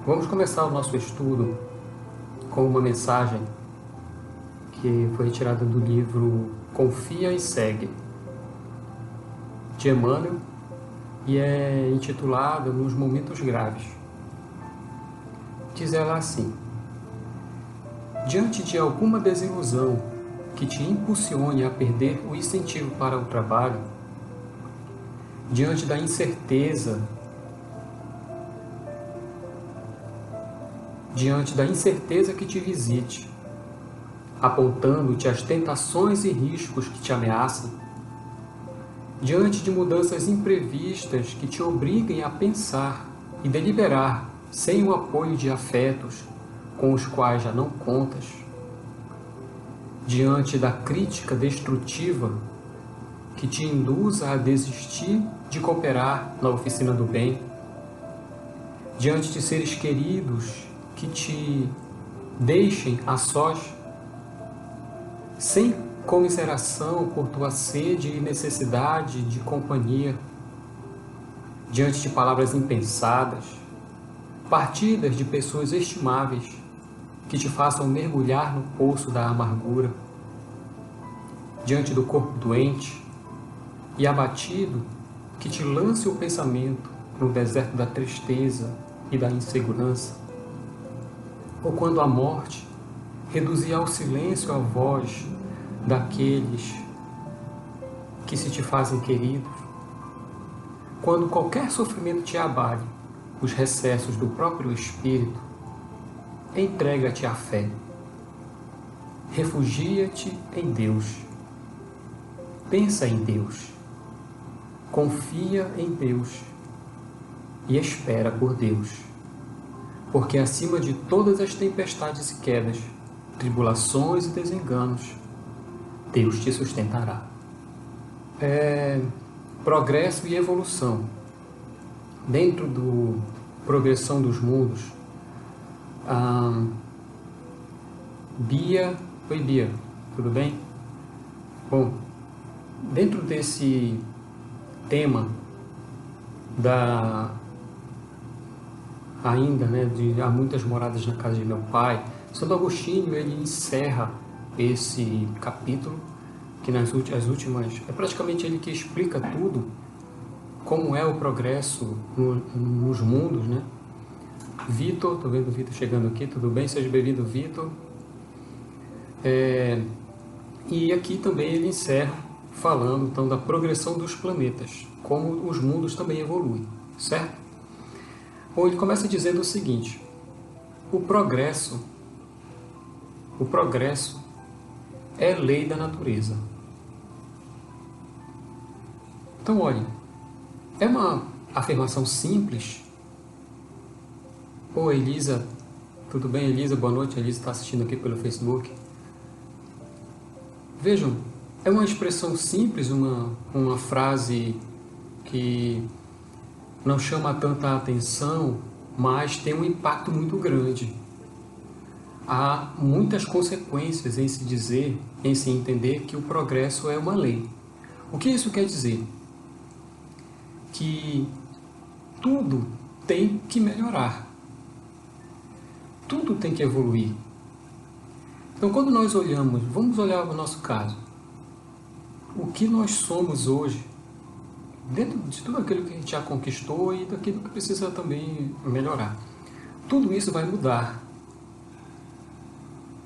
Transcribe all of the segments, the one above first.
Vamos começar o nosso estudo com uma mensagem que foi retirada do livro Confia e Segue, de Emmanuel, e é intitulada Nos Momentos Graves. Diz ela assim: diante de alguma desilusão que te impulsione a perder o incentivo para o trabalho, diante da incerteza que te visite, apontando-te as tentações e riscos que te ameaçam, diante de mudanças imprevistas que te obriguem a pensar e deliberar sem o apoio de afetos com os quais já não contas, diante da crítica destrutiva que te induza a desistir de cooperar na oficina do bem, diante de seres queridos que te deixem a sós, sem comiseração por tua sede e necessidade de companhia, diante de palavras impensadas, partidas de pessoas estimáveis que te façam mergulhar no poço da amargura, diante do corpo doente e abatido que te lance o pensamento no deserto da tristeza e da insegurança, ou quando a morte reduzir ao silêncio a voz daqueles que se te fazem queridos, quando qualquer sofrimento te abale os recessos do próprio espírito, entrega-te à fé, refugia-te em Deus, pensa em Deus, confia em Deus e espera por Deus, porque acima de todas as tempestades e quedas, tribulações e desenganos, Deus te sustentará. Progresso e evolução. Dentro do Progressão dos Mundos, Bia... Oi, Bia, tudo bem? Bom, dentro desse tema de há muitas moradas na casa de meu pai, Santo Agostinho, ele encerra esse capítulo, que nas últimas, é praticamente ele que explica tudo, como é o progresso nos mundos, né? Vitor, estou vendo o Vitor chegando aqui, tudo bem? Seja bem-vindo, Vitor. E aqui também ele encerra falando então da progressão dos planetas, como os mundos também evoluem, certo? Bom, ele começa dizendo o seguinte: o progresso é lei da natureza. Então, olhem, é uma afirmação simples. Oi, Elisa, tudo bem, Elisa? Boa noite, a Elisa está assistindo aqui pelo Facebook. Vejam, é uma expressão simples, uma frase que não chama tanta atenção, mas tem um impacto muito grande. Há muitas consequências em se dizer, em se entender que o progresso é uma lei. O que isso quer dizer? Que tudo tem que melhorar. Tudo tem que evoluir. Então, quando nós olhamos, vamos olhar o nosso caso. O que nós somos hoje, dentro de tudo aquilo que a gente já conquistou e daquilo que precisa também melhorar. Tudo isso vai mudar.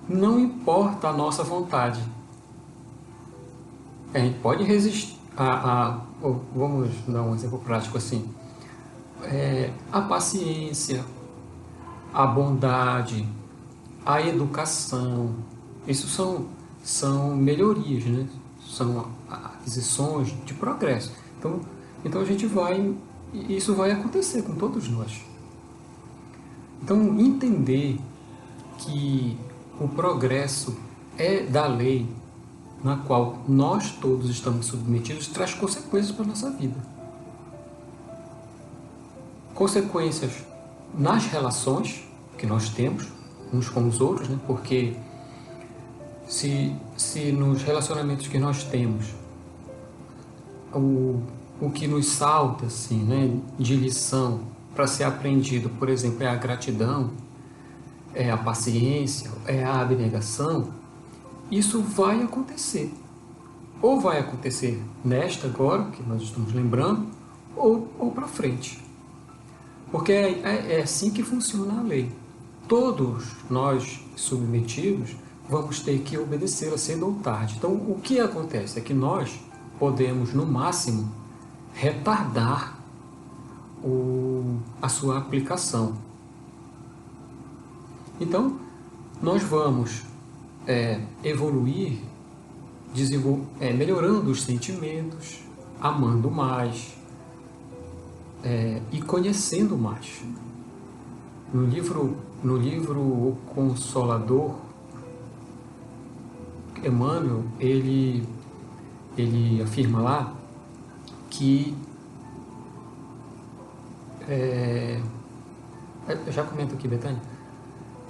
Não importa a nossa vontade. A gente pode resistir vamos dar um exemplo prático assim. A paciência, a bondade, a educação, isso são melhorias, né? São aquisições de progresso. Então a gente isso vai acontecer com todos nós. Então, entender que o progresso é da lei na qual nós todos estamos submetidos traz consequências para a nossa vida. Consequências nas relações que nós temos uns com os outros, né? Porque se nos relacionamentos que nós temos o que nos salta assim, né, de lição para ser aprendido, por exemplo, é a gratidão, é a paciência, é a abnegação, isso vai acontecer. Ou vai acontecer nesta agora, que nós estamos lembrando, ou para frente. Porque é assim que funciona a lei. Todos nós submetidos vamos ter que obedecê-la cedo ou tarde. Então, o que acontece é que nós podemos, no máximo, retardar a sua aplicação. Então, nós vamos evoluir, melhorando os sentimentos, amando mais e conhecendo mais. No livro O Consolador, Emmanuel, ele afirma lá que eu já comento aqui, Betânia.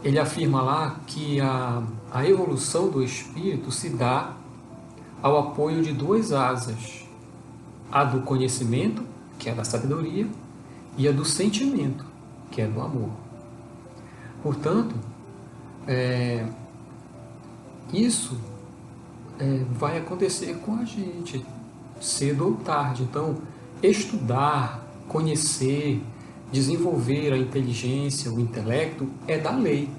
Ele afirma lá que a evolução do espírito se dá ao apoio de duas asas: a do conhecimento, que é da sabedoria, e a do sentimento, que é do amor. Portanto, isso vai acontecer com a gente, cedo ou tarde. Então, estudar, conhecer, desenvolver a inteligência, o intelecto, é da lei.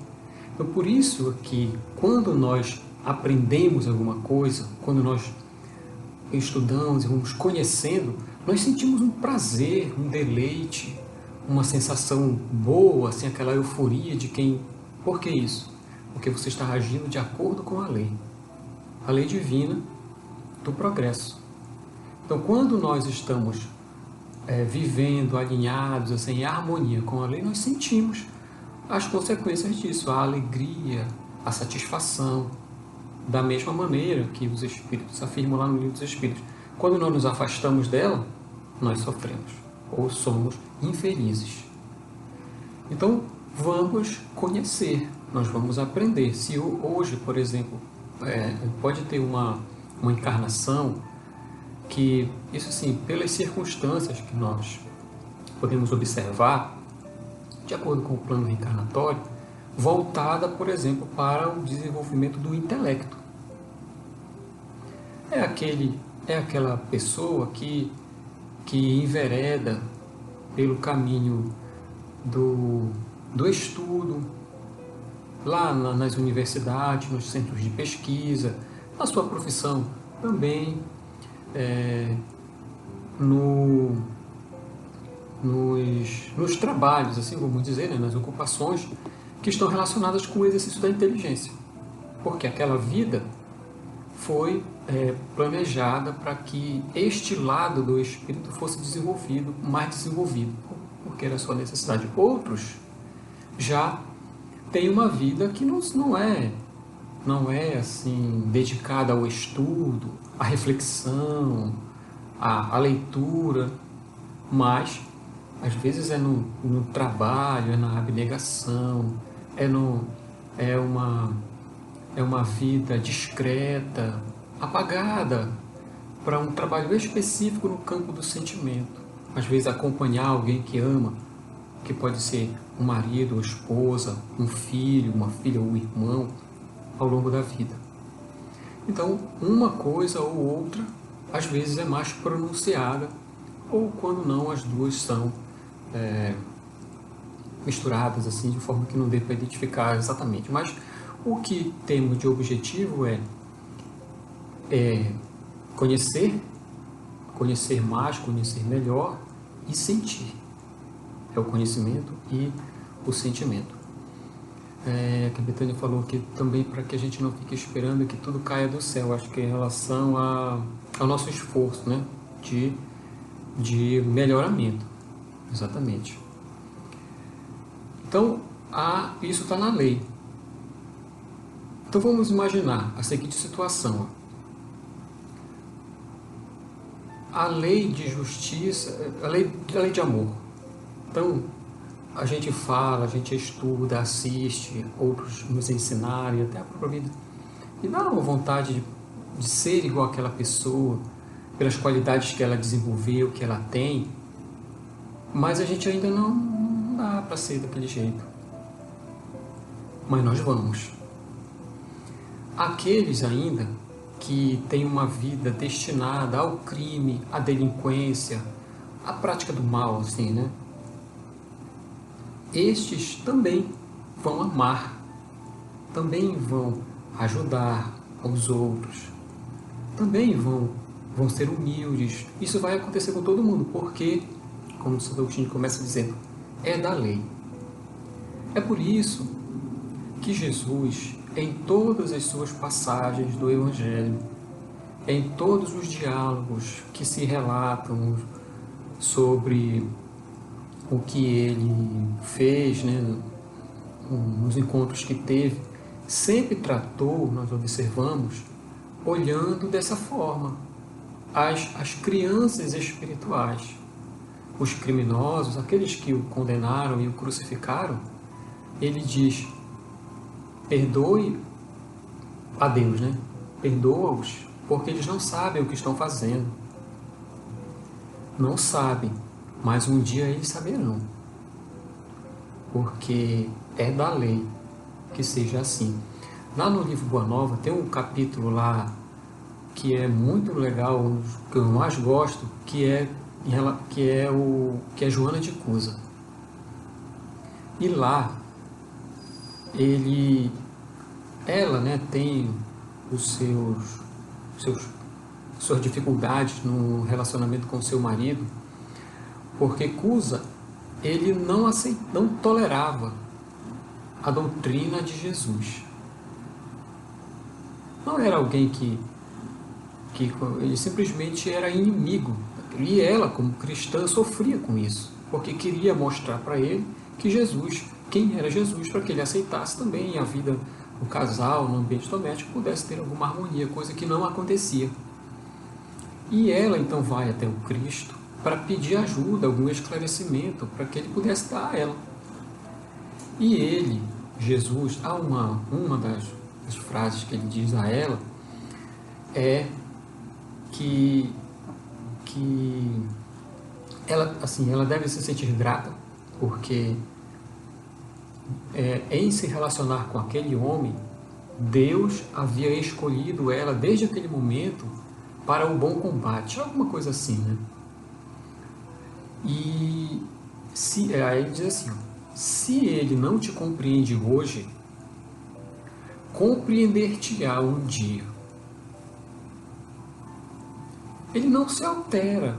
Então, por isso que quando nós aprendemos alguma coisa, quando nós estudamos e vamos conhecendo, nós sentimos um prazer, um deleite, uma sensação boa, assim, aquela euforia de quem... Por que isso? Porque você está agindo de acordo com a lei divina do progresso. Então, quando nós estamos vivendo alinhados, assim, em harmonia com a lei, nós sentimos as consequências disso, a alegria, a satisfação, da mesma maneira que os Espíritos afirmam lá no Livro dos Espíritos. Quando nós nos afastamos dela, nós sofremos, ou somos infelizes. Então, vamos conhecer, nós vamos aprender. Se hoje, por exemplo, pode ter uma encarnação que, isso assim, pelas circunstâncias que nós podemos observar, de acordo com o plano reencarnatório, voltada, por exemplo, para o desenvolvimento do intelecto. É aquela pessoa que envereda pelo caminho do estudo, lá nas universidades, nos centros de pesquisa, na sua profissão também, nos trabalhos, assim vamos dizer, né, nas ocupações que estão relacionadas com o exercício da inteligência. Porque aquela vida foi planejada para que este lado do espírito fosse desenvolvido, mais desenvolvido, porque era a sua necessidade. Outros já têm uma vida que não é assim dedicada ao estudo, à reflexão, à leitura, mas às vezes é no trabalho, é na abnegação, é uma vida discreta, apagada, para um trabalho específico no campo do sentimento. Às vezes acompanhar alguém que ama, que pode ser um marido ou esposa, um filho, uma filha ou um irmão, ao longo da vida. Então, uma coisa ou outra, às vezes é mais pronunciada, ou quando não, as duas são misturadas, assim, de forma que não dê para identificar exatamente. Mas o que temos de objetivo é conhecer mais, conhecer melhor e sentir. É o conhecimento e o sentimento. Que a Betânia falou que também para que a gente não fique esperando que tudo caia do céu. Acho que em relação ao nosso esforço, né, de melhoramento. Exatamente. Então, isso está na lei. Então vamos imaginar a seguinte situação. A lei de justiça, a lei de amor. Então, a gente fala, a gente estuda, assiste, outros nos ensinarem, até a própria vida. E dá uma vontade de ser igual àquela pessoa, pelas qualidades que ela desenvolveu, que ela tem, mas a gente ainda não Não dá para ser daquele jeito. Mas nós vamos. Aqueles ainda que têm uma vida destinada ao crime, à delinquência, à prática do mal, assim, né? Estes também vão amar, também vão ajudar aos outros, também vão ser humildes. Isso vai acontecer com todo mundo, porque, como o Santo Agostinho começa dizendo, é da lei. É por isso que Jesus, em todas as suas passagens do Evangelho, em todos os diálogos que se relatam sobre o que ele fez, né, nos encontros que teve, sempre tratou, nós observamos, olhando dessa forma, as crianças espirituais, os criminosos, aqueles que o condenaram e o crucificaram. Ele diz: perdoe a Deus, né? Perdoa-os, porque eles não sabem o que estão fazendo. Não sabem, mas um dia eles saberão. Porque é da lei que seja assim. Lá no livro Boa Nova tem um capítulo lá que é muito legal, um dos que eu mais gosto, que é Joana de Cusa. E lá ela, né, tem suas dificuldades no relacionamento com seu marido, porque Cusa, ele não tolerava a doutrina de Jesus. Não era alguém que ele simplesmente era inimigo. E ela, como cristã, sofria com isso, porque queria mostrar para ele que Jesus, quem era Jesus, para que ele aceitasse também a vida, o casal, no ambiente doméstico, pudesse ter alguma harmonia, coisa que não acontecia. E ela então vai até o Cristo para pedir ajuda, algum esclarecimento, para que ele pudesse dar a ela. E ele, Jesus, uma das frases que ele diz a ela é que ela deve se sentir grata, porque em se relacionar com aquele homem, Deus havia escolhido ela desde aquele momento para o bom combate, alguma coisa assim, né? E aí ele diz assim: se ele não te compreende hoje, compreender-te-á um dia. Ele não se altera,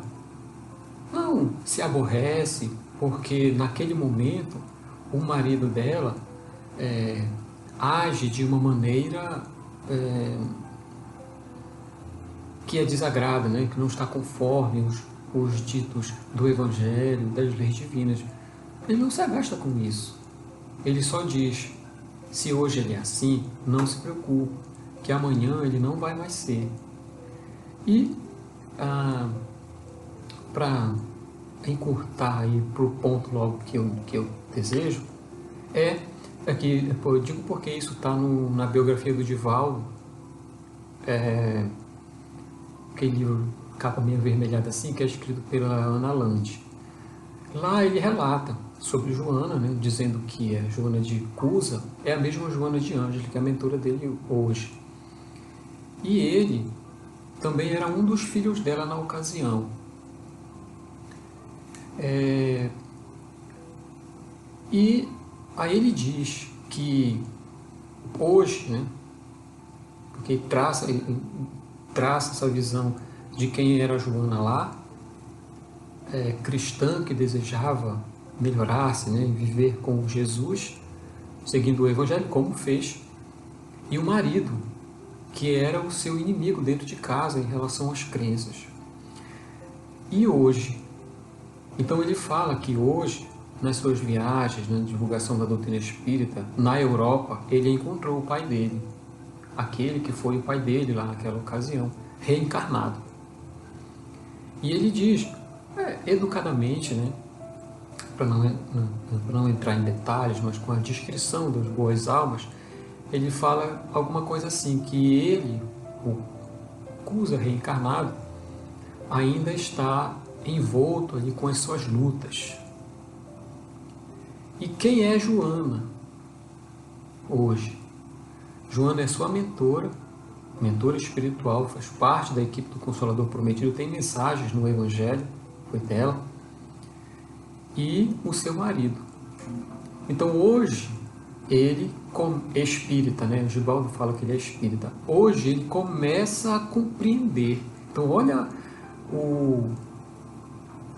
não se aborrece, porque naquele momento o marido dela age de uma maneira que a desagrada, né? Que não está conforme os ditos do Evangelho, das leis divinas. Ele não se agasta com isso. Ele só diz: se hoje ele é assim, não se preocupe, que amanhã ele não vai mais ser. E para encurtar aí para o ponto logo que eu desejo, que eu digo porque isso está na biografia do Divaldo, aquele livro, capa meio avermelhada assim, que é escrito pela Ana Lande. Lá ele relata sobre Joana, né, dizendo que a Joana de Cusa é a mesma Joana de Ângeles, que é a mentora dele hoje. E ele também era um dos filhos dela na ocasião. E aí ele diz que hoje, né, porque ele traça essa visão de quem era Joana lá, cristã que desejava melhorar-se, né, viver com Jesus, seguindo o Evangelho, como fez, e o marido, que era o seu inimigo dentro de casa em relação às crenças. E hoje, então ele fala que hoje, nas suas viagens, na divulgação da doutrina espírita, na Europa, ele encontrou o pai dele, aquele que foi o pai dele lá naquela ocasião, reencarnado. E ele diz, educadamente, né, para não entrar em detalhes, mas com a descrição das boas almas, ele fala alguma coisa assim, que ele, o Cusa reencarnado, ainda está envolto ali com as suas lutas. E quem é Joana hoje? Joana é sua mentora espiritual, faz parte da equipe do Consolador Prometido, tem mensagens no Evangelho, foi dela, e o seu marido. Então hoje, ele, como espírita, né? O Givaldo fala que ele é espírita, hoje ele começa a compreender. Então olha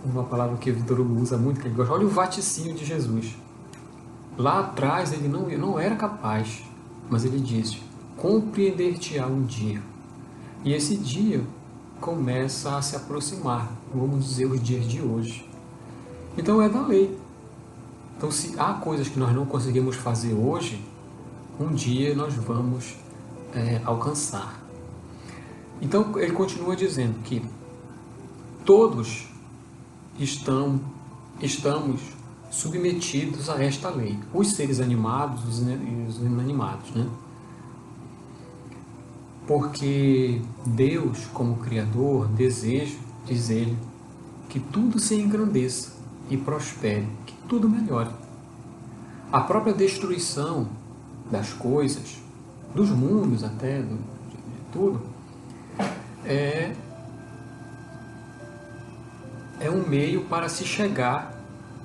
uma palavra que o Vitor Hugo usa muito, que ele gosta, olha o vaticínio de Jesus. Lá atrás ele não era capaz, mas ele diz, compreender-te-á um dia. E esse dia começa a se aproximar, vamos dizer, os dias de hoje. Então é da lei. Então se há coisas que nós não conseguimos fazer hoje, um dia nós vamos alcançar. Então ele continua dizendo que todos estamos submetidos a esta lei, os seres animados e os inanimados, né? Porque Deus, como Criador, deseja, diz ele, que tudo se engrandeça e prospere, que tudo melhore. A própria destruição das coisas, dos mundos até, de tudo, é um meio para se chegar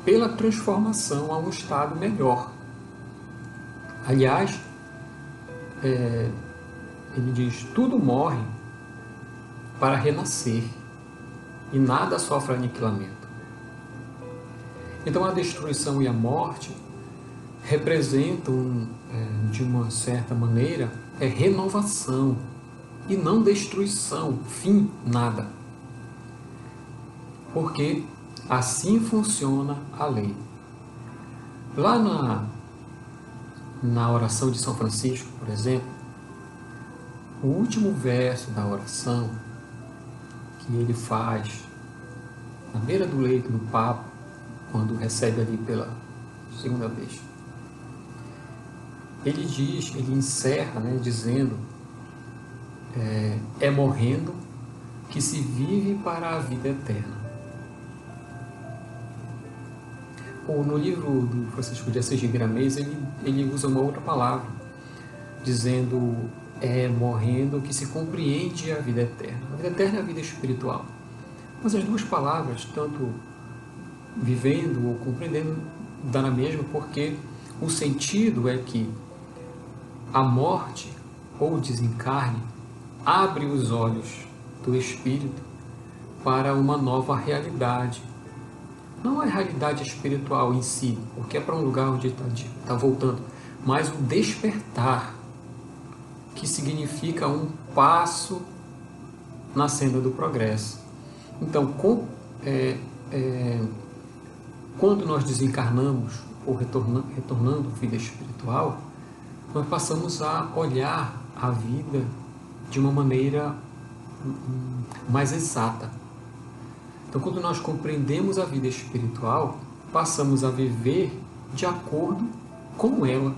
pela transformação a um estado melhor. Aliás, ele diz, tudo morre para renascer e nada sofre aniquilamento. Então a destruição e a morte representam, de uma certa maneira, renovação e não destruição, fim, nada. Porque assim funciona a lei. Lá na oração de São Francisco, por exemplo, o último verso da oração que ele faz na beira do leito do Papa, quando recebe ali pela segunda vez, ele diz, ele encerra, né, dizendo, é morrendo que se vive para a vida eterna. Ou no livro do Francisco de Assis de Miramês, ele usa uma outra palavra, dizendo, morrendo que se compreende a vida eterna. A vida eterna é a vida espiritual. Mas as duas palavras, tanto vivendo ou compreendendo, dá na mesma, porque o sentido é que a morte ou o desencarne abre os olhos do espírito para uma nova realidade. Não a realidade espiritual em si, porque é para um lugar onde está voltando, mas o despertar, que significa um passo na senda do progresso. Então, quando nós desencarnamos ou retornando à vida espiritual, nós passamos a olhar a vida de uma maneira mais exata. Então, quando nós compreendemos a vida espiritual, passamos a viver de acordo com ela,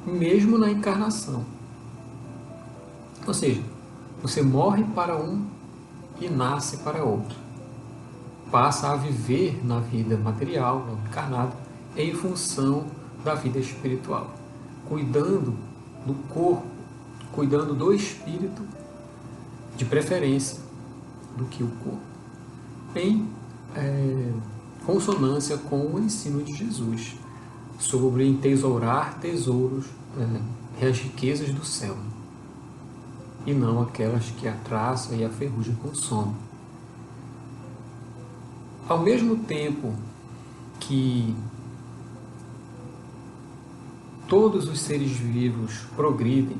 mesmo na encarnação. Ou seja, você morre para um e nasce para outro. Passa a viver na vida material, encarnada, em função da vida espiritual, cuidando do corpo, cuidando do espírito, de preferência do que o corpo, em consonância com o ensino de Jesus sobre entesourar tesouros, as riquezas do céu, e não aquelas que a traça e a ferrugem consomem. Ao mesmo tempo que todos os seres vivos progridem,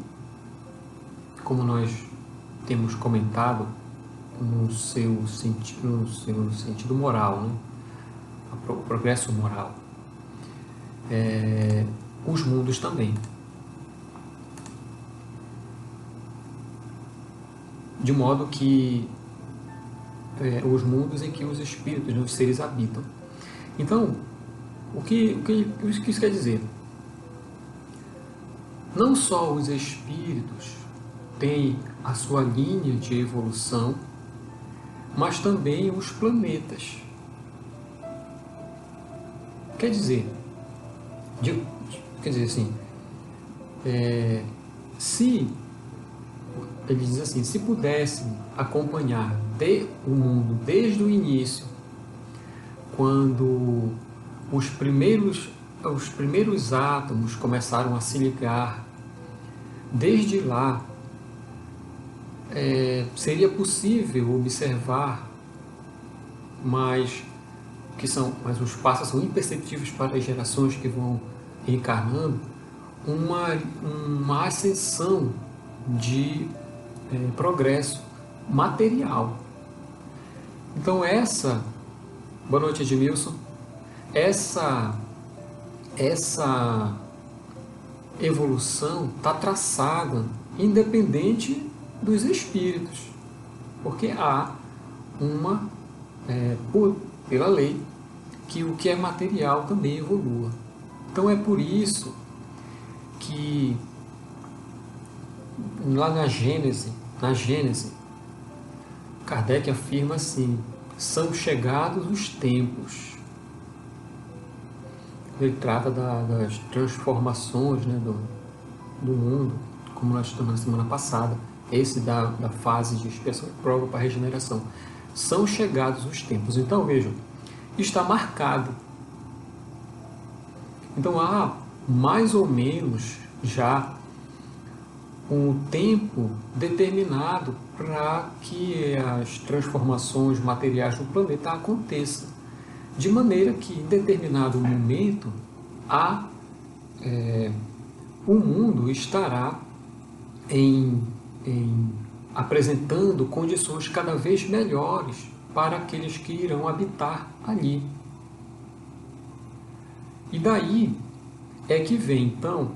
como nós temos comentado, no seu sentido moral, né? O progresso moral, os mundos também. De modo que os mundos em que os espíritos, os seres habitam. Então, o que isso quer dizer? Não só os espíritos têm a sua linha de evolução, mas também os planetas. Quer dizer, assim, se ele diz assim, se pudesse acompanhar o mundo desde o início, quando os primeiros átomos começaram a se ligar, desde lá, seria possível observar, mas os passos são imperceptíveis para as gerações que vão reencarnando, uma ascensão de progresso material. Então boa noite, Edmilson, essa evolução está traçada independente dos espíritos, porque há pela lei, que o que é material também evolua. Então é por isso que lá na Gênese, Kardec afirma assim, são chegados os tempos. Ele trata das transformações, né, do mundo, como nós estamos na semana passada, esse da fase de expiação e prova para a regeneração. São chegados os tempos. Então, vejam, está marcado. Então, há mais ou menos já um tempo determinado para que as transformações materiais do planeta aconteçam. De maneira que, em determinado momento, o mundo estará apresentando condições cada vez melhores para aqueles que irão habitar ali. E daí é que vem, então,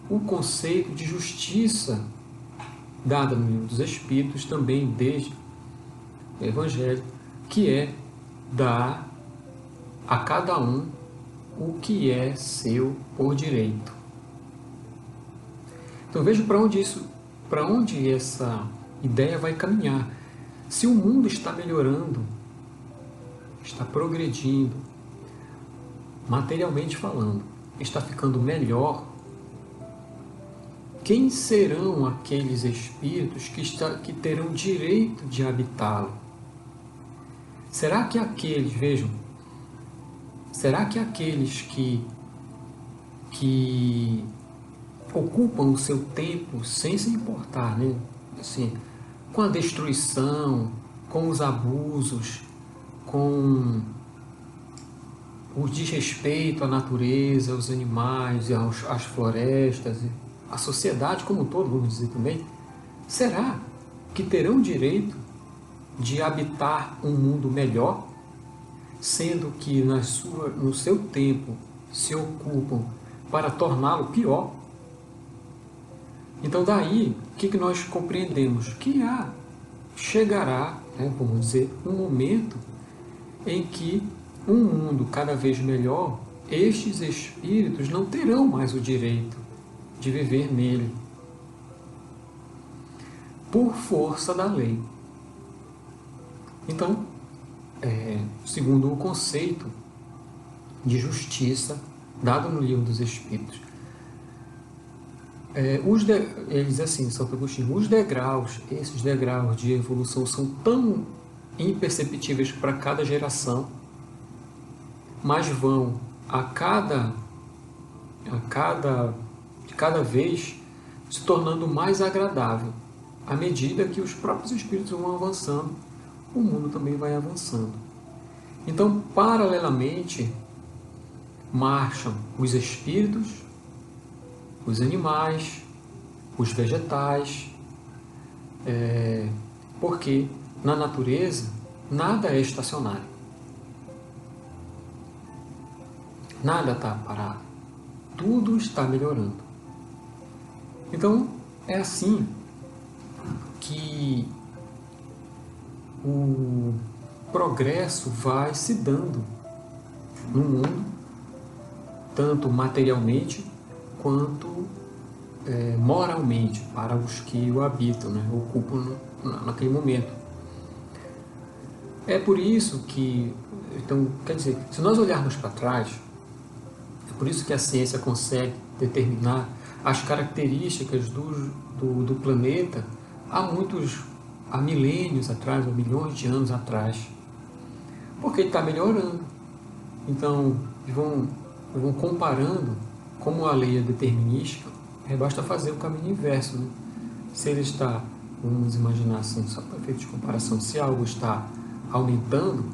o conceito de justiça dada no Livro dos Espíritos, também desde o Evangelho, que é dar a cada um o que é seu por direito. Então veja para onde essa ideia vai caminhar. Se o mundo está melhorando, está progredindo, materialmente falando, está ficando melhor, quem serão aqueles espíritos que terão direito de habitá-lo? Será que aqueles que ocupam o seu tempo sem se importar, né? Assim, com a destruição, com os abusos, com o desrespeito à natureza, aos animais, às florestas, a sociedade como um todo, vamos dizer também, será que terão direito de habitar um mundo melhor, sendo que no seu tempo se ocupam para torná-lo pior? Então daí, o que nós compreendemos? Que chegará, vamos dizer, um momento em que um mundo cada vez melhor, estes espíritos não terão mais o direito de viver nele, por força da lei. Então, segundo o conceito de justiça dado no Livro dos Espíritos, ele diz assim, Santo Agostinho, esses degraus de evolução são tão imperceptíveis para cada geração, mas vão de cada vez se tornando mais agradável. À medida que os próprios espíritos vão avançando, o mundo também vai avançando. Então, paralelamente, marcham os espíritos, os animais, os vegetais, porque na natureza nada é estacionário. Nada está parado. Tudo está melhorando. Então, é assim que o progresso vai se dando no mundo, tanto materialmente quanto moralmente, para os que o habitam, ocupam naquele momento. É por isso que, então, quer dizer, se nós olharmos para trás, É por isso que a ciência consegue determinar as características do planeta há milênios atrás, ou milhões de anos atrás, porque ele está melhorando. Então, vão comparando, como a lei é determinística, basta fazer o caminho inverso, né? Se ele está, vamos imaginar assim, só para efeito de comparação, se algo está aumentando,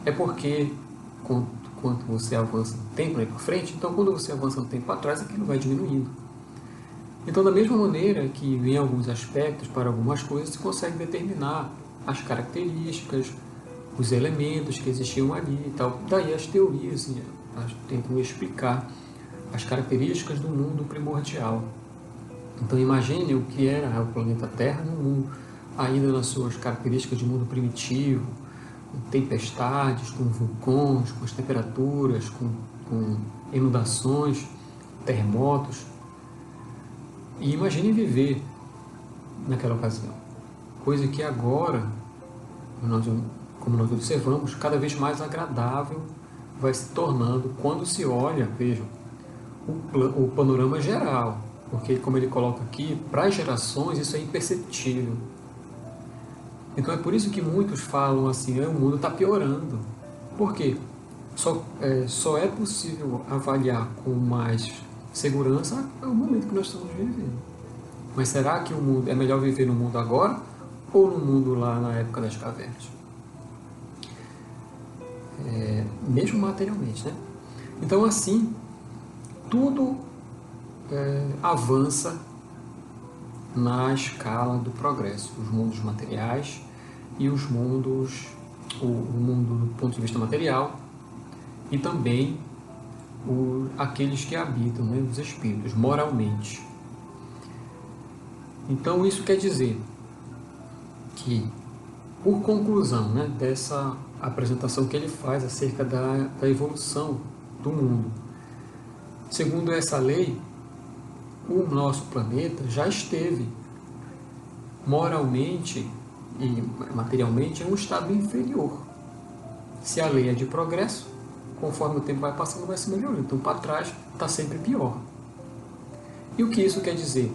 é porque quanto você avança no tempo para frente, então quando você avança no tempo para trás, aquilo vai diminuindo. Então, da mesma maneira que em alguns aspectos, para algumas coisas, se consegue determinar as características, os elementos que existiam ali e tal. Daí as teorias tentam explicar as características do mundo primordial. Então imagine o que era o planeta Terra no mundo, ainda nas suas características de mundo primitivo, com tempestades, com vulcões, com as temperaturas, com inundações, terremotos. E imagine viver naquela ocasião. Coisa que agora, como nós observamos, cada vez mais agradável vai se tornando quando se olha, vejam, o panorama geral. Porque, como ele coloca aqui, para as gerações isso é imperceptível. Então é por isso que muitos falam assim, o mundo está piorando. Por quê? Só é possível avaliar com mais segurança o momento que nós estamos vivendo. Mas será que é melhor viver no mundo agora ou no mundo lá na época das cavernas? Mesmo materialmente, né? Então assim, tudo avança na escala do progresso, os mundos materiais e o mundo do ponto de vista material e também aqueles que habitam, né, os espíritos, moralmente. Então isso quer dizer que, por conclusão, né, dessa apresentação que ele faz acerca da evolução do mundo, segundo essa lei, o nosso planeta já esteve moralmente e materialmente em um estado inferior. Se a lei é de progresso, conforme o tempo vai passando, vai se melhorando. Então, para trás, está sempre pior. E o que isso quer dizer?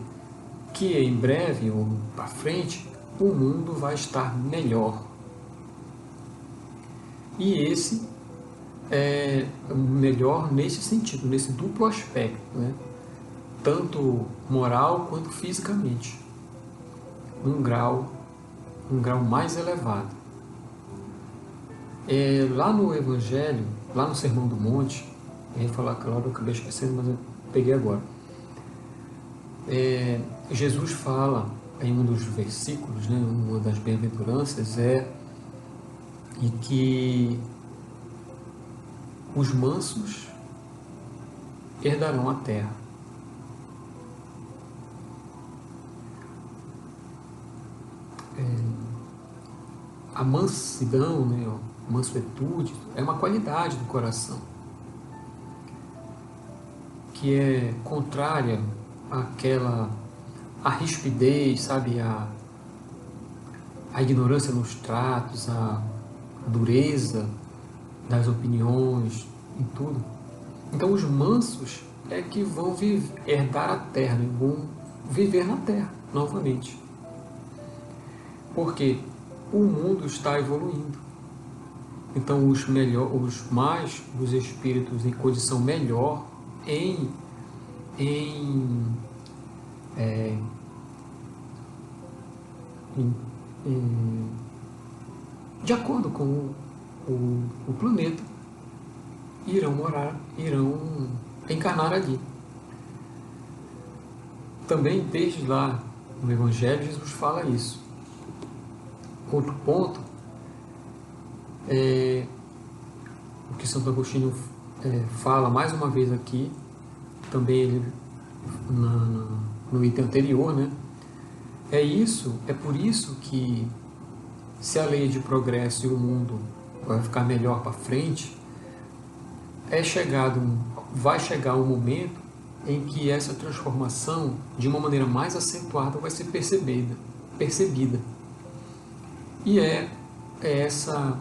Que em breve, ou para frente, o mundo vai estar melhor. E esse é melhor nesse sentido, nesse duplo aspecto, né? Tanto moral quanto fisicamente, num grau mais elevado. Lá no Evangelho, lá no Sermão do Monte, eu ia falar aquela hora, eu acabei esquecendo, mas eu peguei agora. Jesus fala em um dos versículos, né, uma das bem-aventuranças, e que os mansos herdarão a terra. A mansidão, né, a mansuetude, é uma qualidade do coração que é contrária à rispidez, sabe, à ignorância nos tratos, à dureza das opiniões, em tudo. Então os mansos é que vão herdar a terra, né, vão viver na terra novamente. Porque o mundo está evoluindo. Então os espíritos em condição melhor, de acordo com o planeta, irão encarnar ali. Também desde lá no Evangelho Jesus fala isso. Outro ponto o que Santo Agostinho fala mais uma vez aqui, também ele no item anterior, né? É por isso que, se a lei é de progresso e o mundo vai ficar melhor para frente, vai chegar um momento em que essa transformação, de uma maneira mais acentuada, vai ser percebida. E essa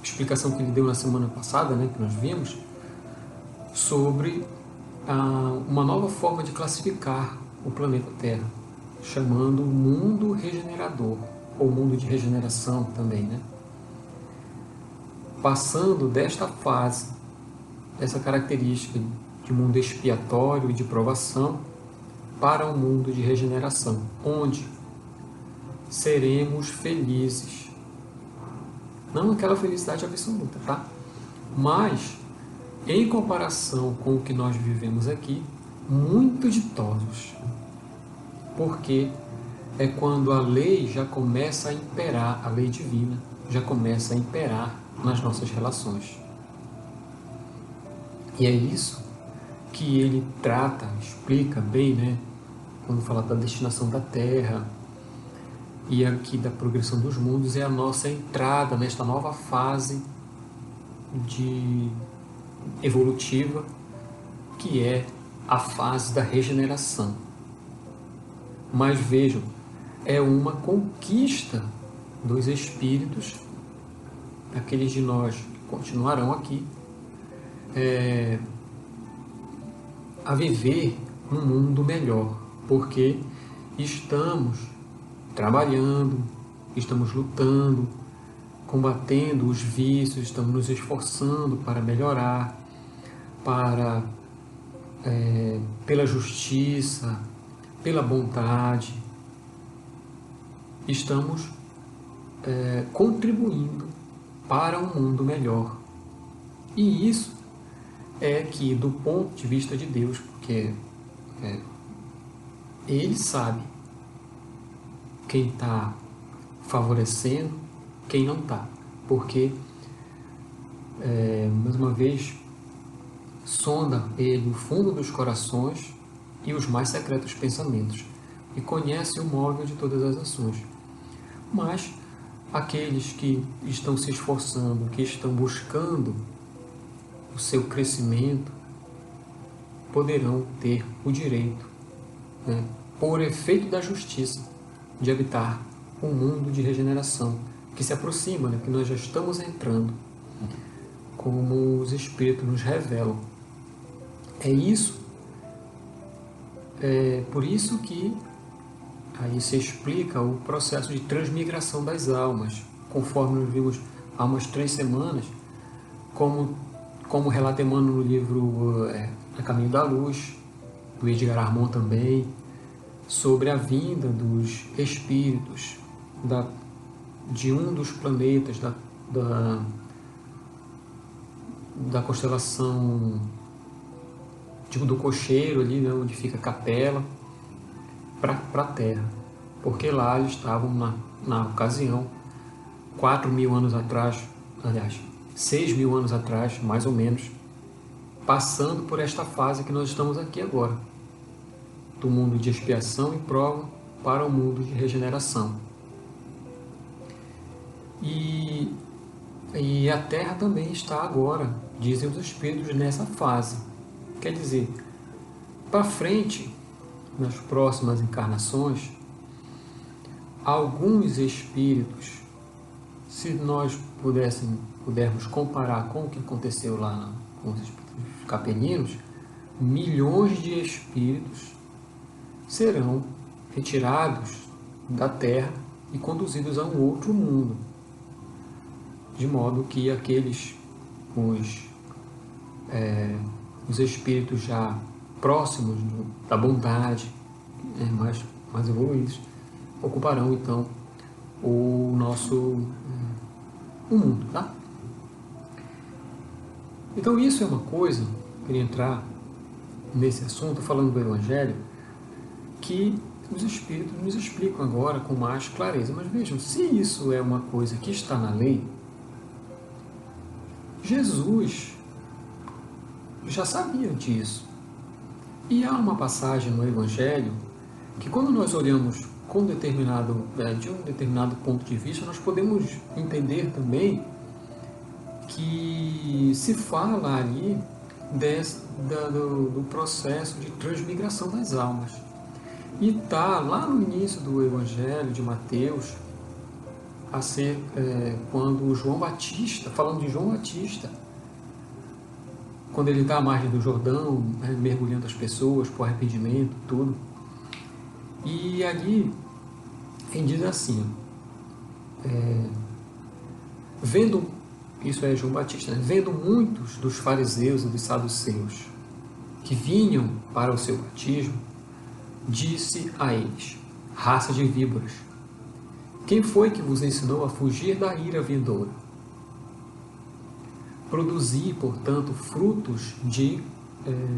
explicação que ele deu na semana passada, né, que nós vimos, sobre uma nova forma de classificar o planeta Terra, chamando o mundo regenerador, ou mundo de regeneração também, né? Passando desta fase, dessa característica de mundo expiatório e de provação, para um mundo de regeneração, onde seremos felizes. Não aquela felicidade absoluta, tá? Mas, em comparação com o que nós vivemos aqui, muito ditosos. Porque é quando a lei já começa a imperar, a lei divina já começa a imperar nas nossas relações. E é isso que ele trata, explica bem, né? Quando fala da destinação da Terra e aqui da progressão dos mundos, é a nossa entrada nesta nova fase evolutiva, que é a fase da regeneração. Mas vejam, é uma conquista dos espíritos, aqueles de nós que continuarão aqui, a viver um mundo melhor, porque estamos trabalhando, estamos lutando, combatendo os vícios, estamos nos esforçando para melhorar, pela justiça, pela bondade. Estamos contribuindo para um mundo melhor. E isso é que, do ponto de vista de Deus, porque Ele sabe quem está favorecendo, quem não está. Porque, mais uma vez, sonda Ele o fundo dos corações e os mais secretos pensamentos, e conhece o móvel de todas as ações. Mas aqueles que estão se esforçando, que estão buscando o seu crescimento, poderão ter o direito, né, por efeito da justiça, de habitar um mundo de regeneração que se aproxima, né, que nós já estamos entrando, como os Espíritos nos revelam. É por isso que aí se explica o processo de transmigração das almas, conforme nós vimos há umas 3 semanas, como relata Emmanuel no livro A Caminho da Luz, do Edgar Armond também, sobre a vinda dos espíritos de um dos planetas da constelação do Cocheiro, ali, né, onde fica a Capela, para a Terra, porque lá eles estavam na ocasião 4.000 anos atrás, aliás 6.000 anos atrás, mais ou menos, passando por esta fase que nós estamos aqui agora, do mundo de expiação e prova para o mundo de regeneração. E a Terra também está agora, dizem os Espíritos, nessa fase. Quer dizer, para frente, nas próximas encarnações, alguns espíritos, se nós pudermos comparar com o que aconteceu lá com os espíritos capelinos, milhões de espíritos serão retirados da Terra e conduzidos a um outro mundo, de modo que os espíritos já próximos da bondade, mais evoluídos, ocuparão então o mundo, tá? Então isso é uma coisa, queria entrar nesse assunto falando do Evangelho, que os Espíritos nos explicam agora com mais clareza. Mas vejam, se isso é uma coisa que está na lei, Jesus já sabia disso. E há uma passagem no Evangelho que, quando nós olhamos de um determinado ponto de vista, nós podemos entender também que se fala ali do processo de transmigração das almas. E está lá no início do Evangelho de Mateus, quando João Batista, falando de João Batista, quando ele está à margem do Jordão, né, mergulhando as pessoas por arrependimento, tudo. E ali ele diz assim, isso é João Batista, né, vendo muitos dos fariseus e dos saduceus que vinham para o seu batismo, disse a eles, raça de víboras, quem foi que vos ensinou a fugir da ira vindoura? Produzi, portanto, frutos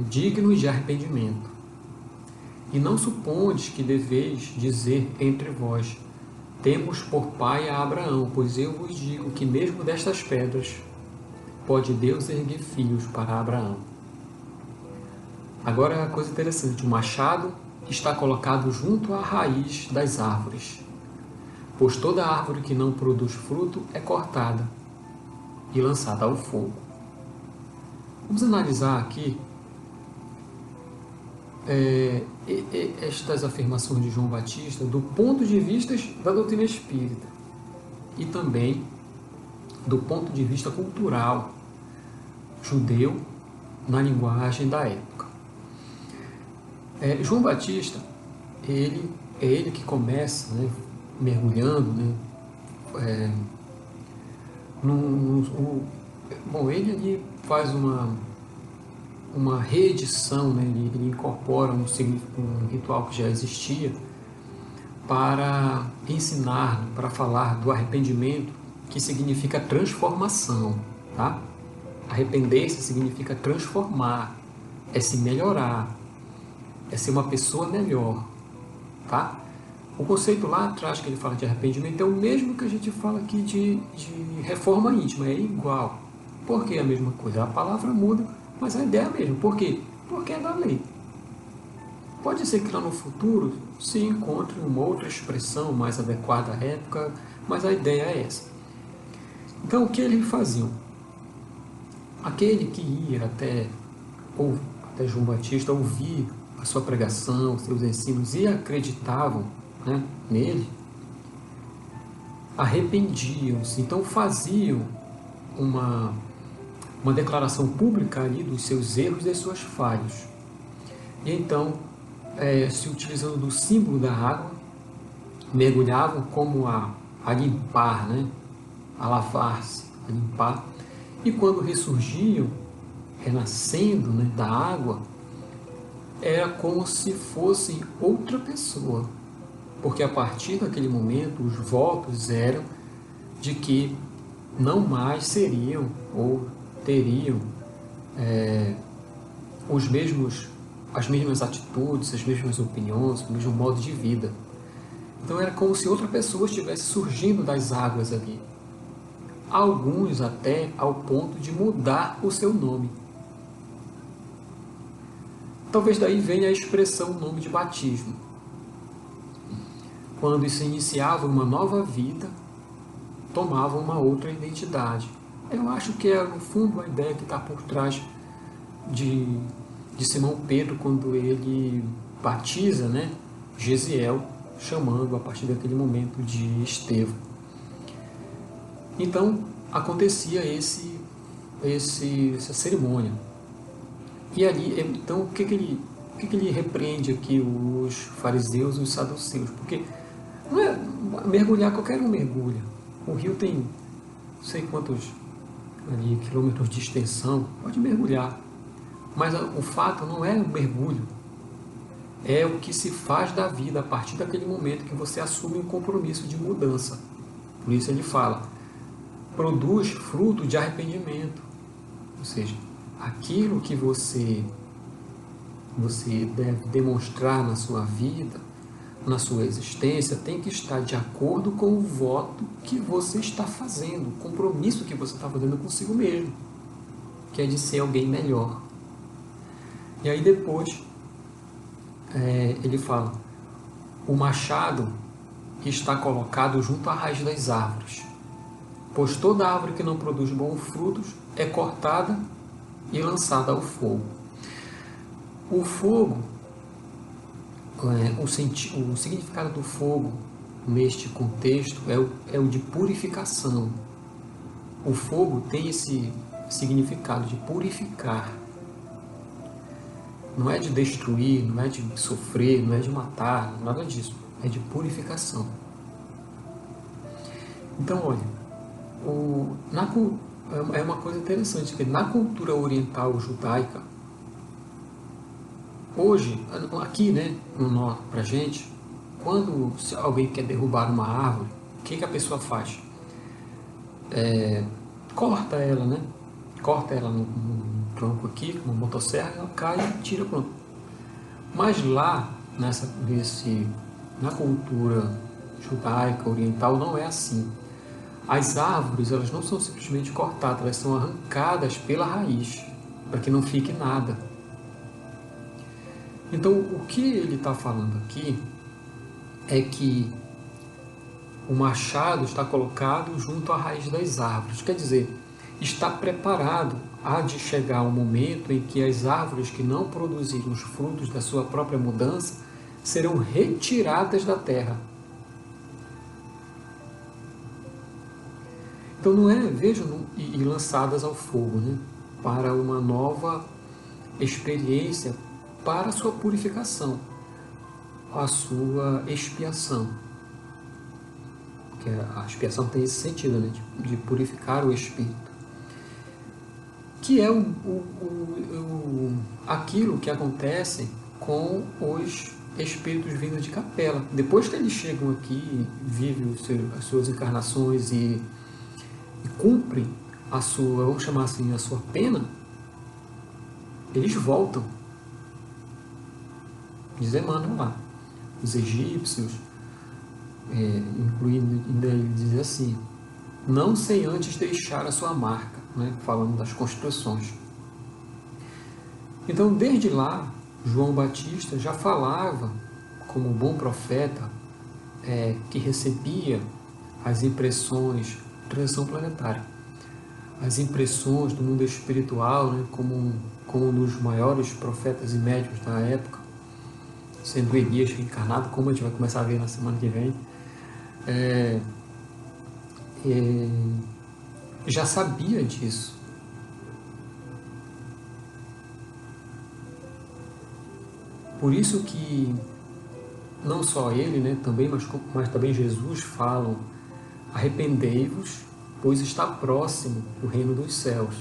dignos de arrependimento. E não supondes que deveis dizer entre vós, temos por pai a Abraão, pois eu vos digo que mesmo destas pedras pode Deus erguer filhos para Abraão. Agora, a coisa interessante, o machado está colocado junto à raiz das árvores, pois toda árvore que não produz fruto é cortada e lançada ao fogo. Vamos analisar aqui estas afirmações de João Batista do ponto de vista da doutrina espírita e também do ponto de vista cultural judeu na linguagem da época. João Batista, é ele que começa, né, mergulhando, né, ele ali faz uma reedição, né, ele incorpora um ritual que já existia para ensinar, para falar do arrependimento, que significa transformação, tá? Arrepender-se significa transformar, é se melhorar, é ser uma pessoa melhor, tá? O conceito lá atrás que ele fala de arrependimento é o mesmo que a gente fala aqui de reforma íntima, é igual. Por que a mesma coisa? A palavra muda, mas a ideia é a mesma. Por quê? Porque é da lei. Pode ser que lá no futuro se encontre uma outra expressão mais adequada à época, mas a ideia é essa. Então, o que eles faziam? Aquele que ia até João Batista ouvir a sua pregação, seus ensinos e acreditavam, né, nele, arrependiam-se, então faziam uma declaração pública ali dos seus erros e das suas falhas. E então, se utilizando do símbolo da água, mergulhavam como a limpar, né, a lavar-se, a limpar, e quando ressurgiam, renascendo, né, da água, era como se fossem outra pessoa, porque a partir daquele momento os votos eram de que não mais seriam ou teriam as mesmas atitudes, as mesmas opiniões, o mesmo modo de vida. Então era como se outra pessoa estivesse surgindo das águas ali. Alguns até ao ponto de mudar o seu nome. Talvez daí venha a expressão nome de batismo. Quando se iniciava uma nova vida, tomava uma outra identidade. Eu acho que é, no fundo, a ideia que está por trás de Simão Pedro, quando ele batiza, né, Gesiel, chamando a partir daquele momento de Estevão. Então, acontecia essa cerimônia. E ali, então, o que ele repreende aqui os fariseus e os saduceus? Porque não é mergulhar, qualquer um mergulha. O rio tem não sei quantos ali, quilômetros de extensão, pode mergulhar. Mas o fato não é o mergulho, é o que se faz da vida a partir daquele momento que você assume um compromisso de mudança. Por isso ele fala, produz fruto de arrependimento. Ou seja, aquilo que você deve demonstrar na sua vida, na sua existência, tem que estar de acordo com o voto que você está fazendo, o compromisso que você está fazendo consigo mesmo, que é de ser alguém melhor. E aí depois ele fala, o machado está colocado junto à raiz das árvores, pois toda árvore que não produz bons frutos é cortada e lançada ao fogo. O fogo, o significado do fogo neste contexto é o de purificação. O fogo tem esse significado de purificar. Não é de destruir, não é de sofrer, não é de matar, nada disso. É de purificação. Então, olha, é uma coisa interessante, que na cultura oriental judaica, hoje, aqui, né, pra gente, quando alguém quer derrubar uma árvore, o que a pessoa faz? Corta ela, né? Corta ela no tronco aqui, com uma motosserra, ela cai e tira, pronto. Mas lá, na cultura judaica, oriental, não é assim. As árvores, elas não são simplesmente cortadas, elas são arrancadas pela raiz, para que não fique nada. Então, o que ele está falando aqui é que o machado está colocado junto à raiz das árvores. Quer dizer, está preparado a de chegar um momento em que as árvores que não produzirem os frutos da sua própria mudança serão retiradas da terra. Então não é, vejam, e lançadas ao fogo, né? Para uma nova experiência, para a sua purificação, a sua expiação. Porque a expiação tem esse sentido, né? De purificar o espírito. Que é aquilo que acontece com os espíritos vindos de capela. Depois que eles chegam aqui, vivem as suas encarnações e cumprem a sua, vamos chamar assim, a sua pena, eles voltam. Eles emanam lá. Os egípcios, incluindo, ainda ele diz assim, não sem antes deixar a sua marca, né? Falando das construções. Então, desde lá, João Batista já falava, como bom profeta, que recebia as impressões, transição planetária, as impressões do mundo espiritual, né? como um dos maiores profetas e médicos da época, sendo Elias reencarnado, como a gente vai começar a ver na semana que vem, já sabia disso. Por isso que não só ele, né, também, mas também Jesus falam: arrependei-vos, pois está próximo o reino dos céus.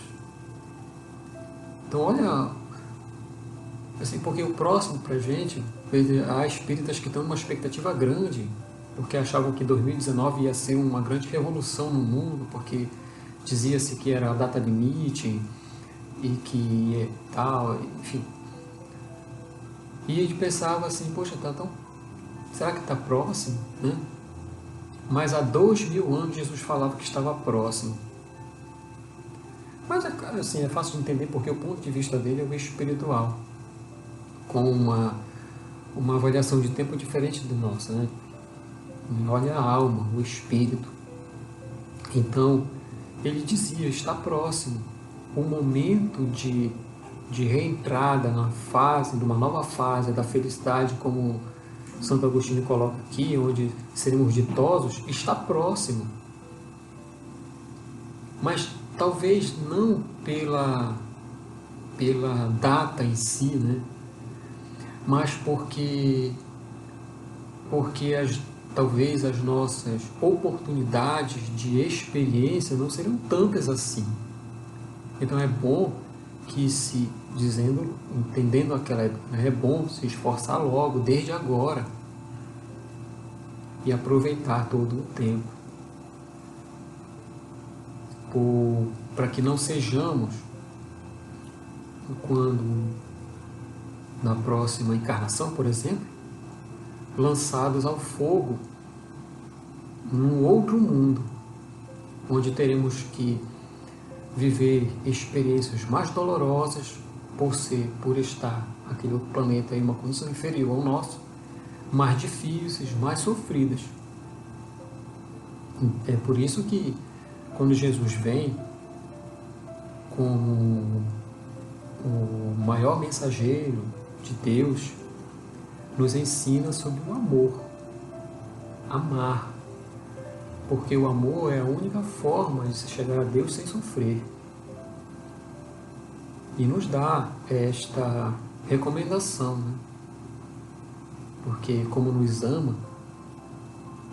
Então olha, assim, porque o próximo para a gente, há espíritas que estão numa expectativa grande, porque achavam que 2019 ia ser uma grande revolução no mundo, porque dizia-se que era a data limite e que tal, enfim. E a gente pensava assim, poxa, será que está próximo, né? Mas há 2000 anos Jesus falava que estava próximo. Mas assim, é fácil de entender porque o ponto de vista dele é o espiritual, com uma avaliação de tempo diferente do nosso, né? Olha a alma, o espírito. Então, ele dizia, está próximo o momento de reentrada numa nova fase da felicidade, como Santo Agostinho coloca aqui, onde seremos ditosos, está próximo. Mas talvez não pela data em si, né? Mas porque talvez as nossas oportunidades de experiência não seriam tantas assim. Então é bom que entendendo aquela época, é bom se esforçar logo, desde agora, e aproveitar todo o tempo, para que não sejamos, quando na próxima encarnação, por exemplo, lançados ao fogo num outro mundo, onde teremos que viver experiências mais dolorosas por estar aquele outro planeta em uma condição inferior ao nosso, mais difíceis, mais sofridas. É por isso que quando Jesus vem como o maior mensageiro de Deus, nos ensina sobre o amor. amar, porque o amor é a única forma de se chegar a Deus sem sofrer. E nos dá esta recomendação, né? Porque como nos ama,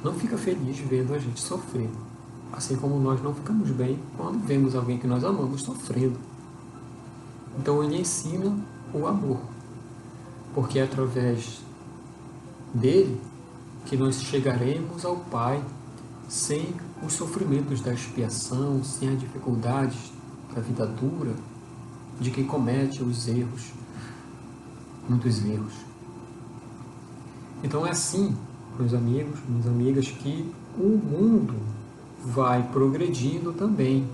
não fica feliz vendo a gente sofrer. Assim como nós não ficamos bem quando vemos alguém que nós amamos sofrendo. Então ele ensina o amor, porque é através dele que nós chegaremos ao Pai sem os sofrimentos da expiação, sem as dificuldades da vida dura de quem comete os erros, muitos erros. Então é assim, meus amigos, minhas amigas, que o mundo vai progredindo também,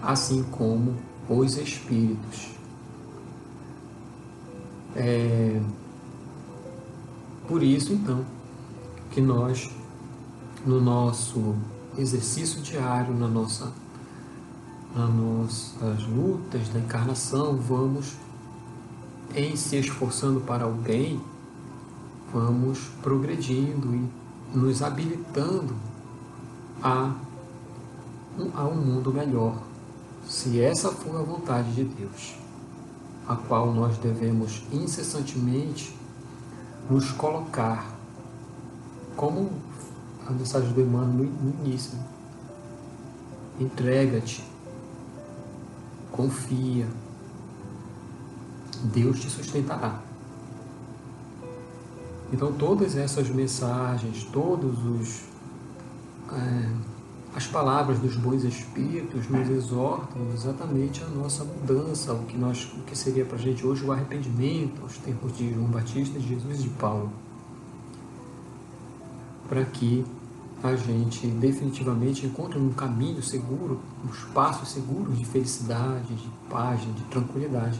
assim como os espíritos. Por isso, então, que nós, no nosso exercício diário, nas nossas lutas da encarnação, vamos, em se esforçando para o bem, vamos progredindo e nos habilitando a um mundo melhor, se essa for a vontade de Deus, a qual nós devemos incessantemente nos colocar, como a mensagem do Emmanuel no início: entrega-te, confia, Deus te sustentará. Então todas essas mensagens, as palavras dos bons espíritos nos exortam exatamente a nossa mudança, o que seria para a gente hoje o arrependimento, aos tempos de João Batista, de Jesus e de Paulo, para que a gente definitivamente encontre um caminho seguro, uns passos seguros de felicidade, de paz, de tranquilidade,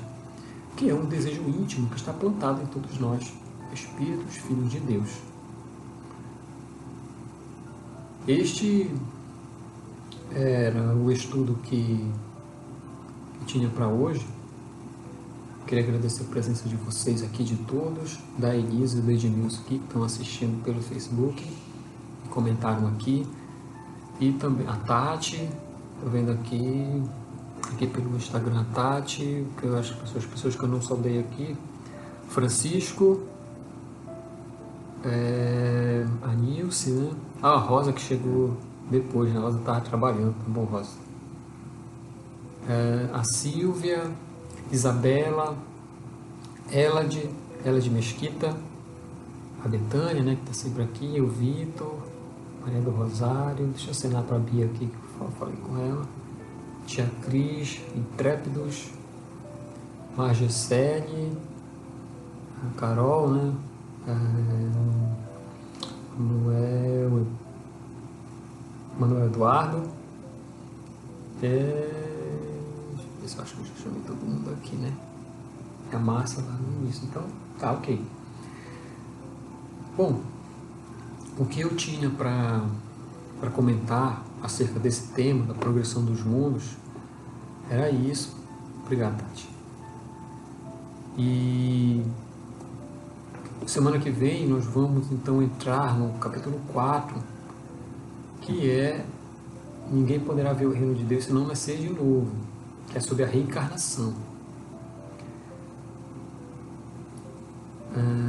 que é um desejo íntimo que está plantado em todos nós, espíritos, filhos de Deus. Este era o estudo que tinha para hoje. Queria agradecer a presença de vocês aqui, de todos, da Elisa e do Edmilson, que estão assistindo pelo Facebook, comentaram aqui, e também a Tati, estou vendo aqui pelo Instagram a Tati, que eu acho que as pessoas que eu não saudei aqui, Francisco, a Nilce, né? A Rosa, que chegou depois, né? A Rosa estava trabalhando, tá bom, Rosa? A Silvia, Isabela, ela de Mesquita, a Betânia, né, que está sempre aqui, o Vitor, Maria do Rosário, deixa eu assinar para a Bia aqui, que eu falei com ela, Tia Cris, Intrépidos, Margecele, a Carol, né, Manuel Eduardo, deixa eu ver se eu acho que eu já chamei todo mundo aqui, né, a Márcia lá no início, então tá ok. Bom, o que eu tinha para comentar acerca desse tema, da progressão dos mundos, era isso. Obrigado, Tati. E semana que vem nós vamos então entrar no capítulo 4, que é Ninguém Poderá Ver o Reino de Deus Se Não Nascer de Novo, que é sobre a reencarnação.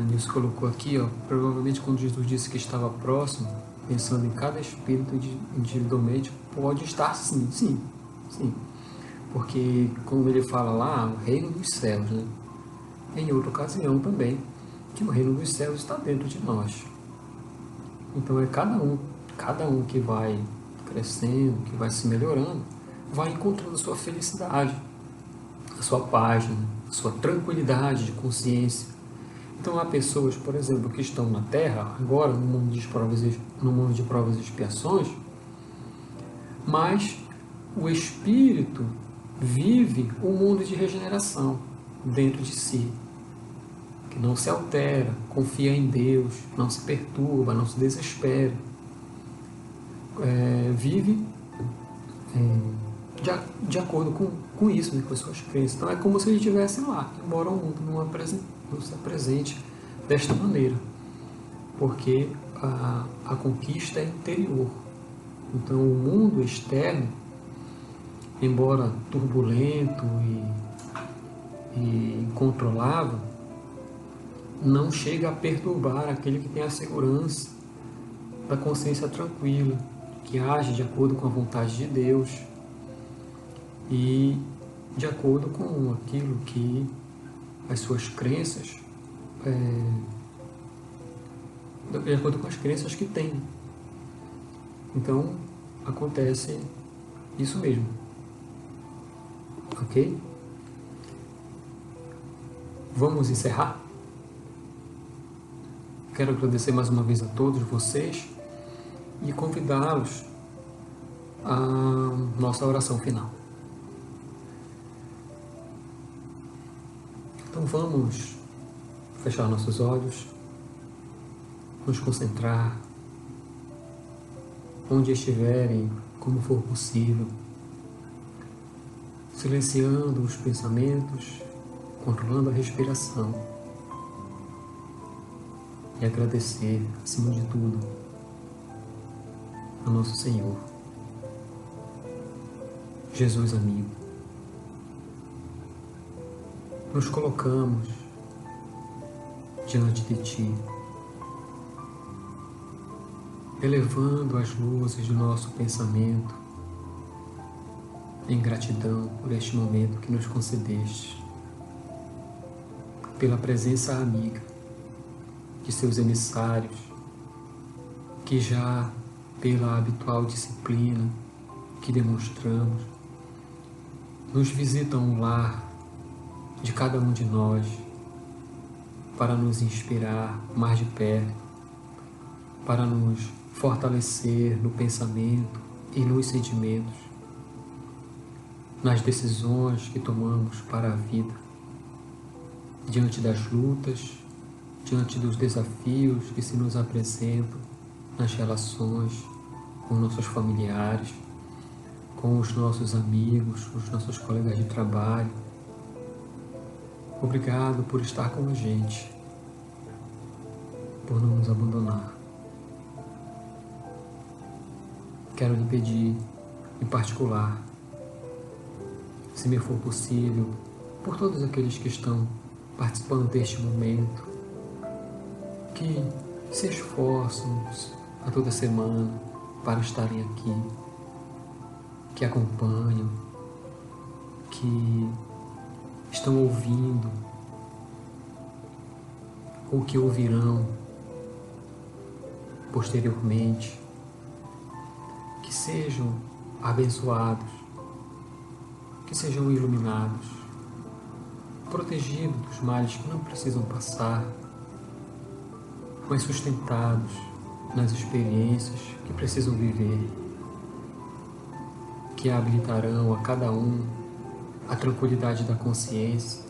Nilson colocou aqui, provavelmente quando Jesus disse que estava próximo, pensando em cada espírito individualmente, pode estar sim, porque como ele fala lá, o reino dos céus, né? Em outra ocasião também, que o reino dos céus está dentro de nós. Então é cada um que vai crescendo, que vai se melhorando, vai encontrando a sua felicidade, a sua paz, né? A sua tranquilidade de consciência. Então há pessoas, por exemplo, que estão na Terra, agora no mundo de provas e expiações, mas o espírito vive um mundo de regeneração dentro de si, que não se altera, confia em Deus, não se perturba, não se desespera, vive de acordo com isso, né, com as suas crenças. Então é como se ele estivesse lá, embora o mundo não se apresente desta maneira, porque a conquista é interior. Então, o mundo externo, embora turbulento e incontrolável, não chega a perturbar aquele que tem a segurança da consciência tranquila, que age de acordo com a vontade de Deus e de acordo com aquilo que as suas crenças, de acordo com as crenças que tem. Então, acontece isso mesmo. Ok? Vamos encerrar? Quero agradecer mais uma vez a todos vocês e convidá-los à nossa oração final. Então vamos fechar nossos olhos, nos concentrar, onde estiverem, como for possível, silenciando os pensamentos, controlando a respiração e agradecer, acima de tudo, a nosso Senhor, Jesus amigo. Nos colocamos diante de Ti, elevando as luzes do nosso pensamento em gratidão por este momento que nos concedeste, pela presença amiga de seus emissários, que já pela habitual disciplina que demonstramos, nos visitam o lar de cada um de nós para nos inspirar mais de perto, para nos fortalecer no pensamento e nos sentimentos, nas decisões que tomamos para a vida, diante das lutas, diante dos desafios que se nos apresentam nas relações com nossos familiares, com os nossos amigos, os nossos colegas de trabalho. Obrigado por estar com a gente, por não nos abandonar. Quero lhe pedir, em particular, se me for possível, por todos aqueles que estão participando deste momento, que se esforçam a toda semana para estarem aqui, que acompanham, que estão ouvindo, ou que ouvirão posteriormente, que sejam abençoados, que sejam iluminados, protegidos dos males que não precisam passar, mas sustentados nas experiências que precisam viver, que habilitarão a cada um a tranquilidade da consciência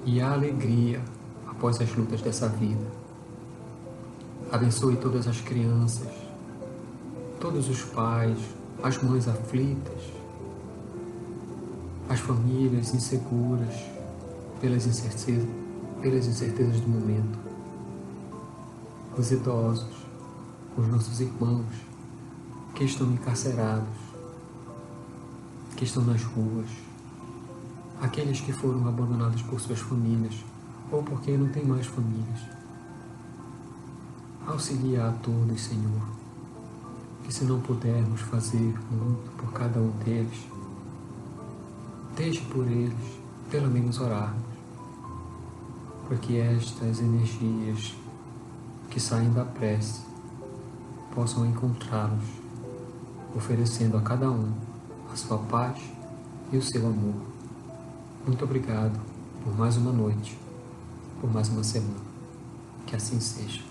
e a alegria após as lutas dessa vida. Abençoe todas as crianças, todos os pais, as mães aflitas, as famílias inseguras pelas incertezas do momento, os idosos, os nossos irmãos que estão encarcerados, que estão nas ruas, aqueles que foram abandonados por suas famílias ou porque não têm mais famílias. Auxilia a todos, Senhor, que se não pudermos fazer muito por cada um deles, deixe por eles, pelo menos orarmos, para que estas energias que saem da prece possam encontrá-los, oferecendo a cada um a sua paz e o seu amor. Muito obrigado por mais uma noite, por mais uma semana. Que assim seja.